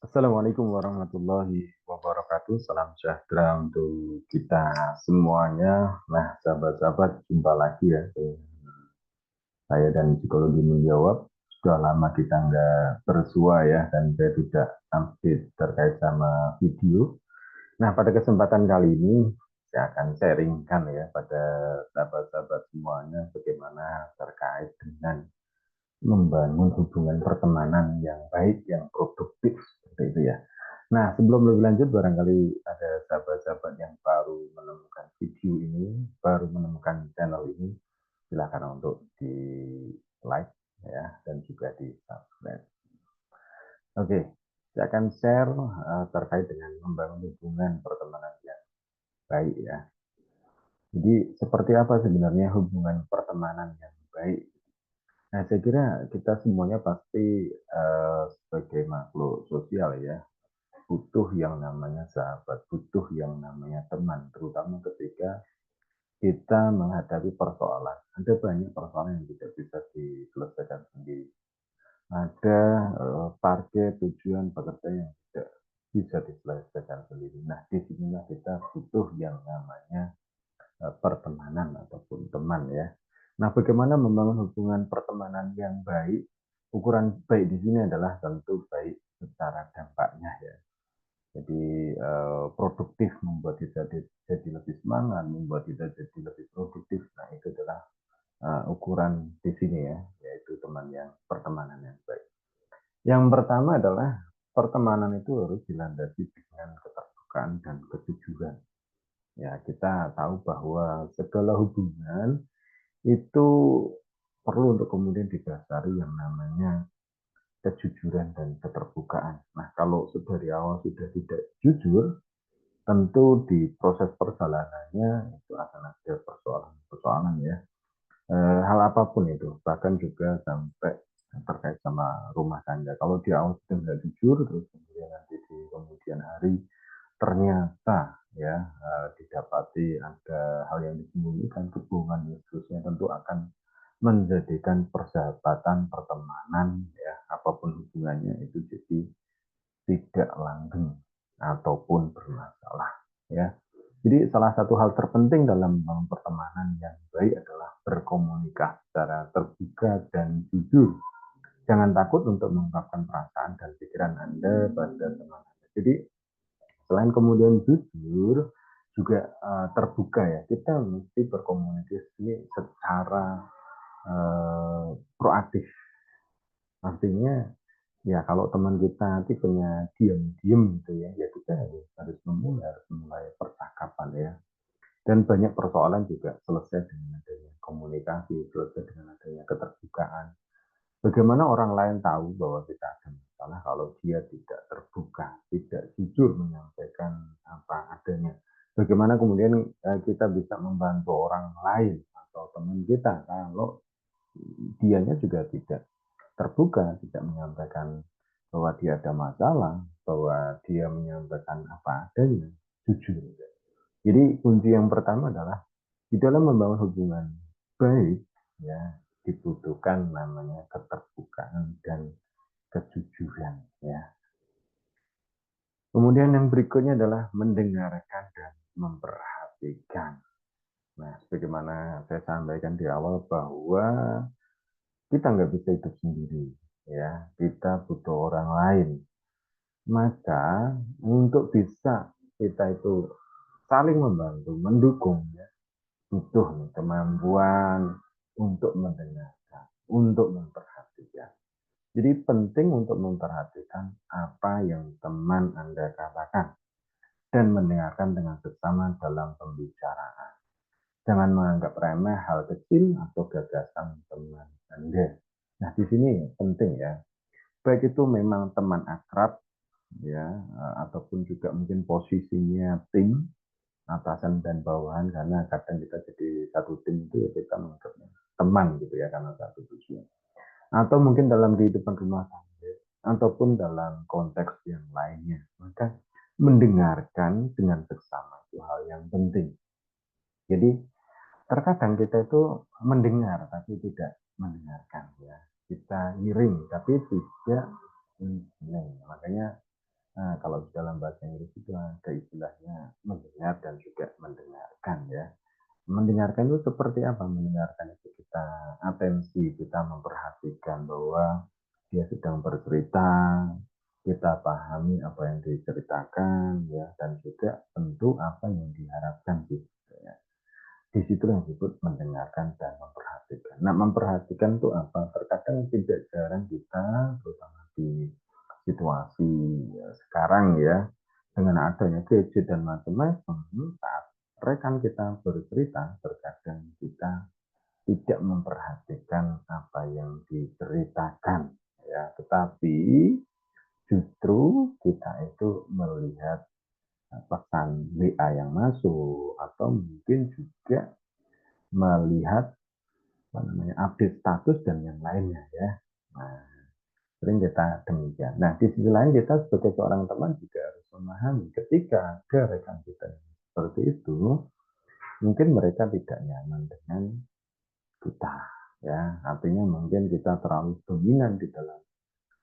Assalamualaikum warahmatullahi wabarakatuh. Salam sejahtera untuk kita semuanya. Nah, sahabat-sahabat, jumpa lagi ya. Saya dan psikologi menjawab. Sudah lama kita nggak bersua ya, dan saya tidak update terkait sama video. Nah, pada kesempatan kali ini, saya akan sharingkan ya pada sahabat-sahabat semuanya bagaimana terkait dengan membangun hubungan pertemanan yang baik, yang produktif, seperti itu ya. Nah, sebelum lebih lanjut, barangkali ada sahabat-sahabat yang baru menemukan video ini, baru menemukan channel ini, silakan untuk di like ya, dan juga di subscribe. Oke, saya akan share terkait dengan membangun hubungan pertemanan yang baik ya. Jadi seperti apa sebenarnya hubungan pertemanan yang baik? Nah, saya kira kita semuanya pasti sebagai makhluk sosial ya, butuh yang namanya sahabat, butuh yang namanya teman, terutama ketika kita menghadapi persoalan. Ada banyak persoalan yang tidak bisa diselesaikan sendiri. Ada target, tujuan, pekerjaan yang tidak bisa diselesaikan sendiri. Nah, disinilah kita butuh yang namanya pertemanan ataupun teman ya. Nah, bagaimana membangun hubungan pertemanan yang baik? Ukuran baik di sini adalah tentu baik secara dampaknya ya. Jadi produktif, membuat kita jadi lebih semangat, membuat kita jadi lebih produktif. Nah, itu adalah ukuran di sini ya, yaitu teman yang pertemanan yang baik. Yang pertama adalah pertemanan itu harus dilandasi dengan keterbukaan dan kejujuran. Ya, kita tahu bahwa segala hubungan itu perlu untuk kemudian didasari yang namanya kejujuran dan keterbukaan. Nah, kalau dari awal sudah tidak jujur, tentu di proses perjalanannya itu akan ada persoalan-persoalan ya. Hal apapun itu, bahkan juga sampai terkait sama rumah tangga. Kalau di awal sudah nggak jujur, terus kemudian nanti di kemudian hari ternyata ya didapati ada hal yang disembunyikan, kebohongan dan seterusnya, tentu akan menjadikan persahabatan, pertemanan ya apapun hubungannya itu jadi tidak langgeng ataupun bermasalah ya. Jadi salah satu hal terpenting dalam membangun pertemanan yang baik adalah berkomunikasi secara terbuka dan jujur. Jangan takut untuk mengungkapkan perasaan dan pikiran Anda pada teman Anda. Jadi selain kemudian jujur, juga terbuka ya. Kita mesti berkomunikasi secara proaktif. Artinya ya kalau teman kita nanti punya diam-diam gitu ya, ya kita harus mulai percakapan ya. Dan banyak persoalan juga selesai dengan adanya komunikasi, selesai dengan adanya keterbukaan. Bagaimana orang lain tahu bahwa kita ada masalah kalau dia tidak terbuka, tidak jujur menyampaikan apa adanya. Bagaimana kemudian kita bisa membantu orang lain atau teman kita kalau dianya juga tidak terbuka, tidak menyampaikan bahwa dia ada masalah, bahwa dia menyampaikan apa adanya, jujur. Jadi kunci yang pertama adalah di dalam membangun hubungan baik, ya dibutuhkan namanya keterbukaan dan kejujuran. Ya. Kemudian yang berikutnya adalah mendengarkan dan memperhatikan. Nah, sebagaimana saya sampaikan di awal bahwa kita nggak bisa hidup sendiri, ya kita butuh orang lain. Maka untuk bisa kita itu saling membantu, mendukung, ya, butuh nih, kemampuan untuk mendengarkan, untuk memperhatikan. Jadi penting untuk memperhatikan apa yang teman Anda katakan dan mendengarkan dengan seksama dalam pembicaraan. Jangan menganggap remeh hal kecil atau gagasan teman Anda. Nah, di sini penting ya. Baik itu memang teman akrab ya, ataupun juga mungkin posisinya tim, atasan dan bawahan, karena kadang kita jadi satu tim itu ya kita menganggapnya teman gitu ya karena satu tujuan. Atau mungkin dalam kehidupan rumah tangga ataupun dalam konteks yang lainnya. Maka mendengarkan dengan seksama itu hal yang penting. Jadi terkadang kita itu mendengar tapi tidak mendengarkan ya. Kita ngiring tapi tidak listening. Makanya Nah, kalau dalam bahasa Inggris itu ada istilahnya mendengar dan juga mendengarkan ya. Mendengarkan itu seperti apa? Mendengarkan itu kita atensi, kita memperhatikan bahwa dia sedang bercerita, kita pahami apa yang diceritakan ya, dan juga tentu apa yang diharapkan gitu ya. Di situ yang disebut mendengarkan dan memperhatikan. Nah, memperhatikan itu apa? Terkadang tidak jarang kita, terutama di situasi ya, sekarang ya, dengan adanya gadget dan macam-macam, saat rekan kita bercerita, terkadang kita tidak memperhatikan apa yang diceritakan, ya. Tetapi justru kita itu melihat pesan WA yang masuk atau mungkin juga melihat apa namanya update status dan yang lainnya ya. Nah, sering kita demikian. Nah, di sisi lain kita sebagai seorang teman juga harus memahami ketika ada rekan kita yang seperti itu, mungkin mereka tidak nyaman dengan kita ya. Artinya mungkin kita terlalu dominan di dalam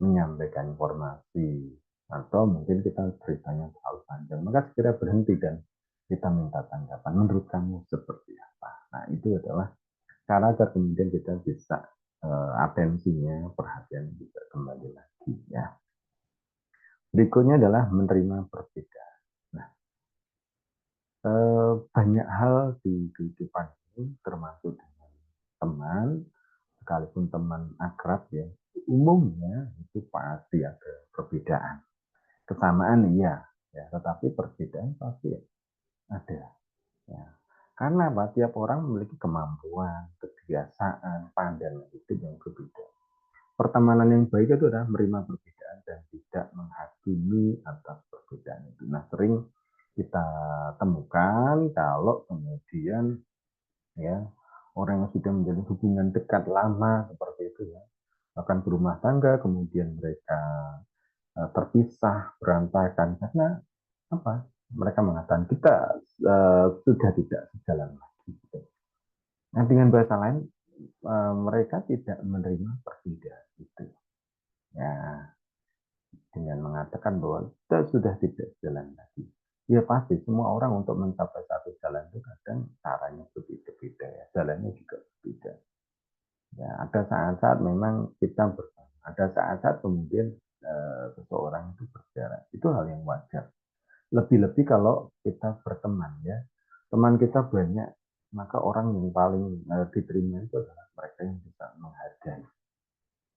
menyampaikan informasi atau mungkin kita ceritanya terlalu panjang. Maka segera berhenti dan kita minta tanggapan. Menurut kamu seperti apa? Nah, itu adalah cara agar kemudian kita bisa atensinya, perhatian bisa kembali lagi ya. Berikutnya adalah menerima perbedaan. Nah, banyak hal di kehidupan ini termasuk dengan teman, sekalipun teman akrab ya, umumnya itu pasti ada perbedaan. Kesamaan iya, ya, tetapi perbedaan pasti ada. Ya. Karena apa? Tiap orang memiliki kemampuan, kebiasaan, pandangan hidup yang berbeda. Pertemanan yang baik itu adalah menerima perbedaan dan tidak menghakimi atas perbedaan itu. Nah, sering kita temukan kalau kemudian ya orang yang sudah menjalin hubungan dekat lama seperti itu ya, akan berumah tangga, kemudian mereka terpisah, berantakan karena apa? Mereka mengatakan kita sudah tidak sejalan lagi. Gitu. Nah, dengan bahasa lain, mereka tidak menerima perbedaan itu. Ya, dengan mengatakan bahwa kita sudah tidak jalan lagi. Ya pasti semua orang untuk mencapai satu jalan itu kadang caranya berbeda-beda ya, jalannya juga berbeda. Ya, ada saat-saat memang kita bersama, ada saat-saat kemudian seseorang itu berjarak. Itu hal yang wajar. Lebih-lebih kalau kita berteman ya, teman kita banyak, maka orang yang paling diterima itu adalah mereka yang bisa menghargai.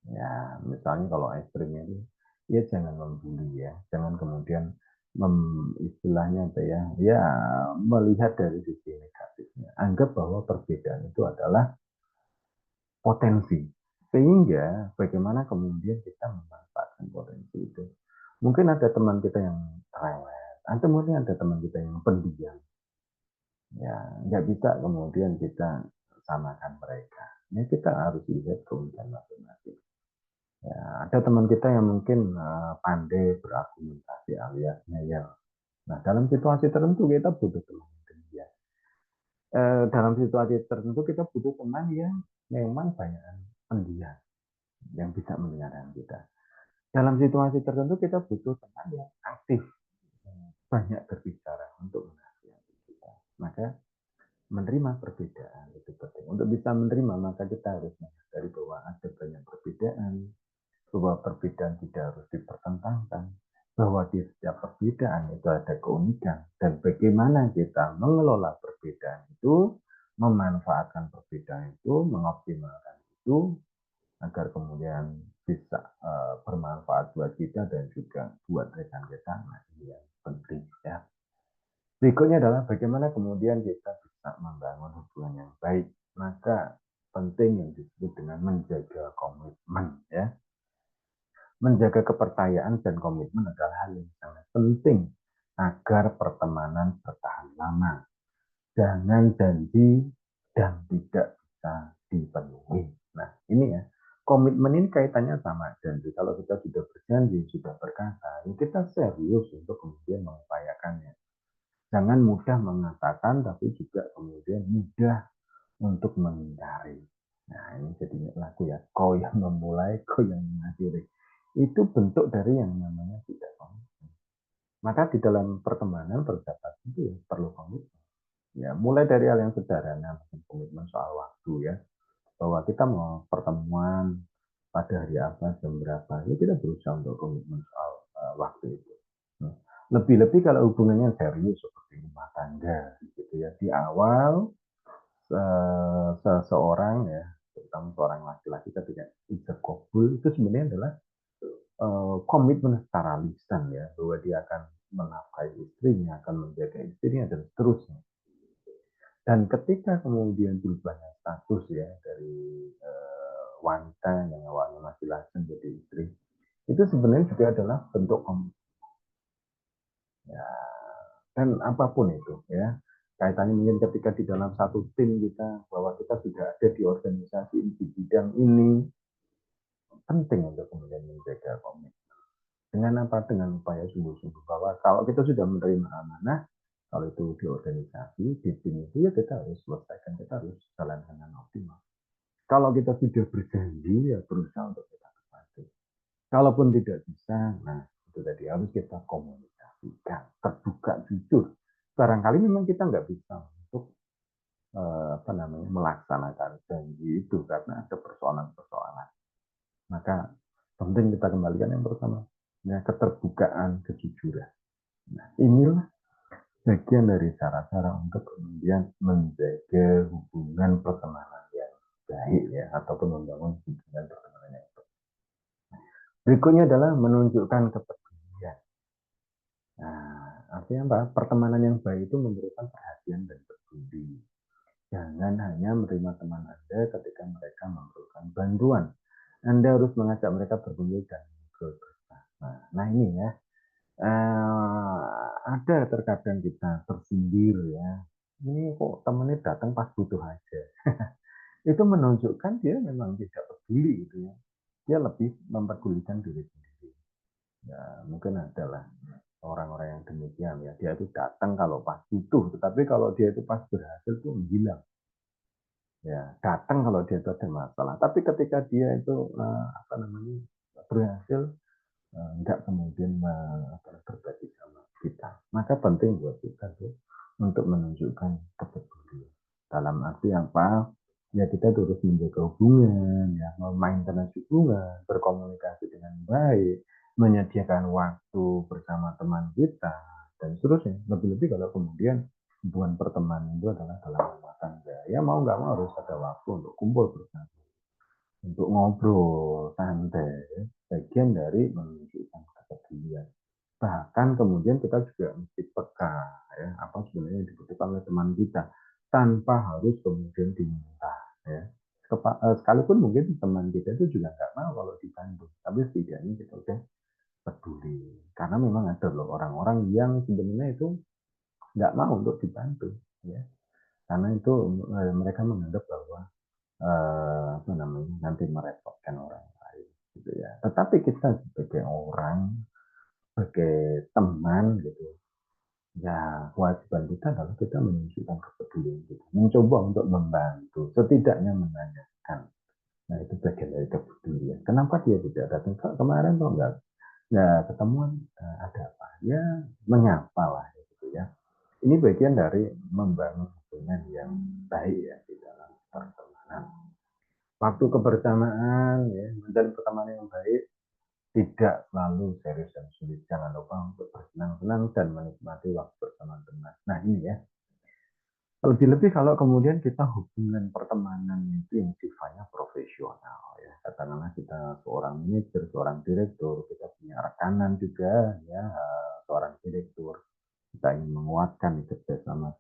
Ya, misalnya kalau ekstrimnya itu, ya jangan membuli ya, jangan kemudian istilahnya apa ya, ya melihat dari sisi negatifnya. Anggap bahwa perbedaan itu adalah potensi. Sehingga bagaimana kemudian kita memanfaatkan potensi itu. Mungkin ada teman kita yang cerewet, atau mungkin ada teman kita yang pendiam. Ya, nggak bisa kemudian kita samakan mereka. Ya, kita harus lihat keunikan masing-masing. Ya, ada teman kita yang mungkin pandai berargumentasi alias ngeyel. Nah, dalam situasi tertentu kita butuh teman demikian. Dalam situasi tertentu kita butuh teman yang memang banyak pendiam yang bisa mendengarkan kita. Dalam situasi tertentu kita butuh teman yang aktif, banyak berbicara untuk menasihati kita. Maka menerima perbedaan itu penting. Untuk bisa menerima maka kita harus menyadari bahwa ada banyak perbedaan, bahwa perbedaan tidak harus dipertentangkan, bahwa di setiap perbedaan itu ada keunikan, dan bagaimana kita mengelola perbedaan itu, memanfaatkan perbedaan itu, mengoptimalkan itu, agar kemudian bisa bermanfaat buat kita dan juga buat rekan kita. Nah, ini yang penting ya. Berikutnya adalah bagaimana kemudian kita bisa membangun hubungan yang baik. Maka penting yang disebut dengan menjaga komitmen ya. Menjaga kepercayaan dan komitmen adalah hal yang sangat penting agar pertemanan bertahan lama. Jangan janji dan tidak bisa dipenuhi. Nah, ini ya, komitmen ini kaitannya sama janji. Kalau kita sudah berjanji, sudah berkata, ya kita serius untuk kemudian mengupayakannya. Jangan mudah mengatakan, tapi juga kemudian mudah untuk menghindari. Nah, ini jadi lagu ya, kau yang memulai, kau yang mengakhiri. Itu bentuk dari yang namanya tidak komitmen. Maka di dalam pertemanan persahabatan itu ya perlu komitmen. Ya, mulai dari hal yang sederhana, komitmen soal waktu ya, bahwa kita mau pertemuan pada hari apa, jam berapa, ya kita berusaha untuk komitmen soal waktu itu. Nah, lebih-lebih kalau hubungannya serius seperti rumah tangga, gitu ya. Di awal seseorang ya, terutama seorang laki-laki ketika ijab kabul itu sebenarnya adalah komitmen secara lisan ya, bahwa dia akan menafkahi istrinya, akan menjaga istrinya dan seterusnya. Dan ketika kemudian berubahnya status ya dari wanita yang awalnya masih laki menjadi istri, itu sebenarnya juga adalah bentuk komitmen. Ya, dan apapun itu ya, kaitannya mungkin ketika di dalam satu tim kita, bahwa kita sudah ada di organisasi di bidang ini, penting untuk kemudian menjaga komitmen. Dengan apa? Dengan upaya sungguh-sungguh bahwa kalau kita sudah menerima amanah, kalau itu di organisasi, di tim itu ya kita harus selesaikan, kita harus jalankan dengan optimal. Kalau kita sudah berjanji, ya berusaha untuk kita tepati. Kalaupun tidak bisa, nah itu tadi harus kita komunikasikan, terbuka, jujur. Barangkali memang kita nggak bisa untuk melaksanakan janji itu karena ada persoalan-persoalan. Maka penting kita kembalikan yang pertama, ya keterbukaan, kejujuran. Nah, inilah bagian dari cara-cara untuk kemudian menjaga hubungan pertemanan yang baik ya, ataupun membangun hubungan pertemanan yang baik. Berikutnya adalah menunjukkan kepedulian. Nah, artinya apa? Pertemanan yang baik itu memberikan perhatian dan peduli. Jangan hanya menerima teman Anda ketika mereka memerlukan bantuan. Anda harus mengajak mereka berkumpul dan ngobrol bersama. Nah ini ya, ada terkadang kita tersindir ya. Ini kok temennya datang pas butuh aja. Itu menunjukkan dia memang tidak peduli gitu ya. Dia lebih mempedulikan diri sendiri. Ya, mungkin adalah orang-orang yang demikian ya. Dia itu datang kalau pas butuh, tetapi kalau dia itu pas berhasil tuh menghilang. Ya, datang kalau dia itu ada masalah. Tapi ketika dia itu berhasil, enggak kemudian berbagi sama kita. Maka penting buat kita tuh untuk menunjukkan kepedulian. Dalam arti apa? Ya kita terus menjaga hubungan, ya memaintenance hubungan, berkomunikasi dengan baik, menyediakan waktu bersama teman kita, dan seterusnya. Lebih-lebih kalau kemudian hubungan pertemanan itu adalah dalam rumah tangga. Ya mau nggak mau harus ada waktu untuk kumpul bersama, untuk ngobrol santai, bagian dari menunjukkan kepedulian. Bahkan kemudian kita juga mesti peka ya, apa sebenarnya yang dibutuhkan oleh teman kita tanpa harus kemudian diminta ya. Sekalipun mungkin teman kita itu juga nggak mau kalau dibantu, tapi setidaknya kita udah peduli. Karena memang ada loh orang-orang yang sebenarnya itu nggak mau untuk dibantu ya. Karena itu mereka menganggap bahwa nanti merepotkan orang lain gitu ya. Tetapi kita sebagai orang, sebagai teman gitu, ya kewajiban kita adalah kita menunjukkan kepedulian kita, mencoba untuk membantu, setidaknya menanyakan. Nah itu bagian dari kepedulian. Kenapa dia tidak datang? Kemarin kok nggak ketemuan, ada apa? Ya menyapa lah gitu ya. Ini bagian dari membangun hubungan yang baik ya di dalam pertemanan. Waktu kebersamaan ya, menjalin pertemanan yang baik tidak selalu serius dan sulit. Jangan lupa untuk bersenang-senang dan menikmati waktu bersama teman. Nah ini ya, lebih-lebih kalau kemudian kita hubungan pertemanan itu yang sifatnya profesional ya. Katakanlah kita seorang manajer, seorang direktur, kita punya rekanan juga ya, seorang direktur. Kita ingin menguatkan kerjasama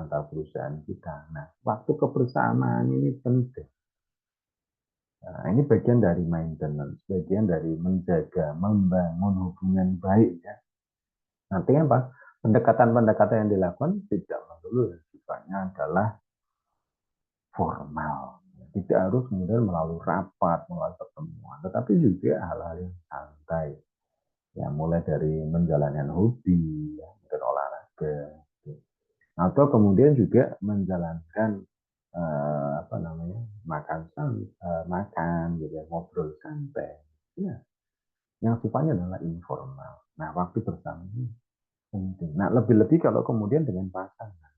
antar perusahaan kita. Nah, waktu kebersamaan ini penting. Nah, ini bagian dari maintenance, bagian dari menjaga, membangun hubungan baik ya. Nantinya apa? Pendekatan-pendekatan yang dilakukan tidak melulu sifatnya adalah formal. Tidak harus kemudian melalui rapat, melalui pertemuan, tetapi juga hal-hal yang santai. Ya, mulai dari menjalankan hobi, ya, mungkin olahraga, gitu. Atau kemudian juga menjalankan makan gitu ya, ngobrol santai ya, yang sifatnya adalah informal. Nah waktu bersama ini penting. Nah, lebih-lebih kalau kemudian dengan pasangan,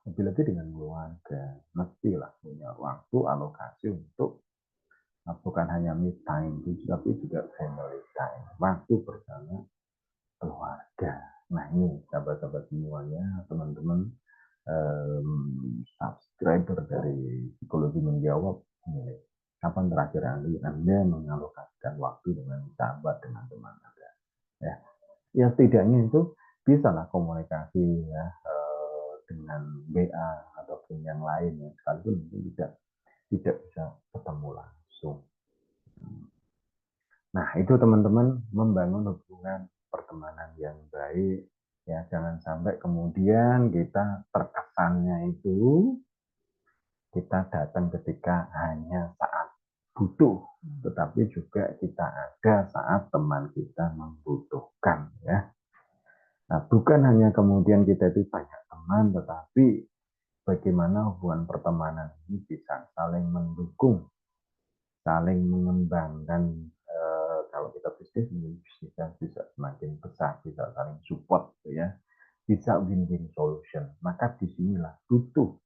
lebih-lebih dengan keluarga, mestilah punya waktu alokasi untuk bukan hanya me time, tapi juga family time, waktu bersama keluarga. Nah, ini sahabat-sahabat semuanya, teman-teman subscriber dari Psikologi Menjawab, ini kapan terakhir Anda mengalokasikan waktu dengan sahabat, dengan teman Anda? Ya, ya setidaknya itu bisa lah komunikasi ya dengan WA ataupun yang lain ya, sekalipun tidak bisa ketemu langsung. Nah, itu teman-teman, membangun hubungan pertemanan yang baik ya, jangan sampai kemudian kita terkesannya itu kita datang ketika hanya saat butuh, tetapi juga kita ada saat teman kita membutuhkan ya. Nah, bukan hanya kemudian kita itu banyak teman, tetapi bagaimana hubungan pertemanan ini bisa saling mendukung, saling mengembangkan. Kalau kita bisnis, bisnisnya bisa semakin besar, bisa saling support, gitu ya, bisa win-win solution. Maka disinilah butuh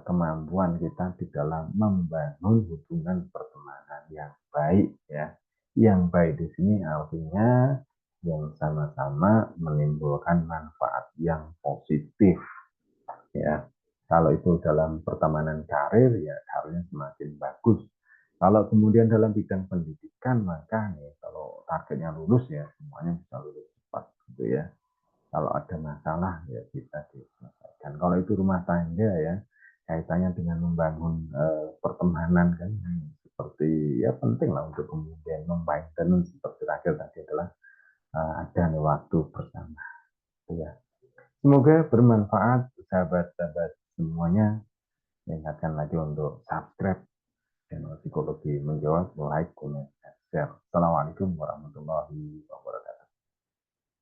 kemampuan kita di dalam membangun hubungan pertemanan yang baik ya. Yang baik di sini artinya yang sama-sama menimbulkan manfaat yang positif ya. Kalau itu dalam pertemanan karir ya karirnya semakin bagus. Kalau kemudian dalam bidang pendidikan maka nih kalau targetnya lulus ya semuanya bisa lulus cepat gitu ya. Kalau ada masalah ya bisa diselesaikan. Kalau itu rumah tangga ya kaitannya dengan membangun pertemanan kan seperti ya penting lah untuk kemudian membangun seperti terakhir tadi adalah ada nih waktu bersama ya. Semoga bermanfaat sahabat-sahabat semuanya. Ingatkan lagi untuk subscribe channel Psikologi Menjawab, like, comment, dan share. Assalamualaikum warahmatullahi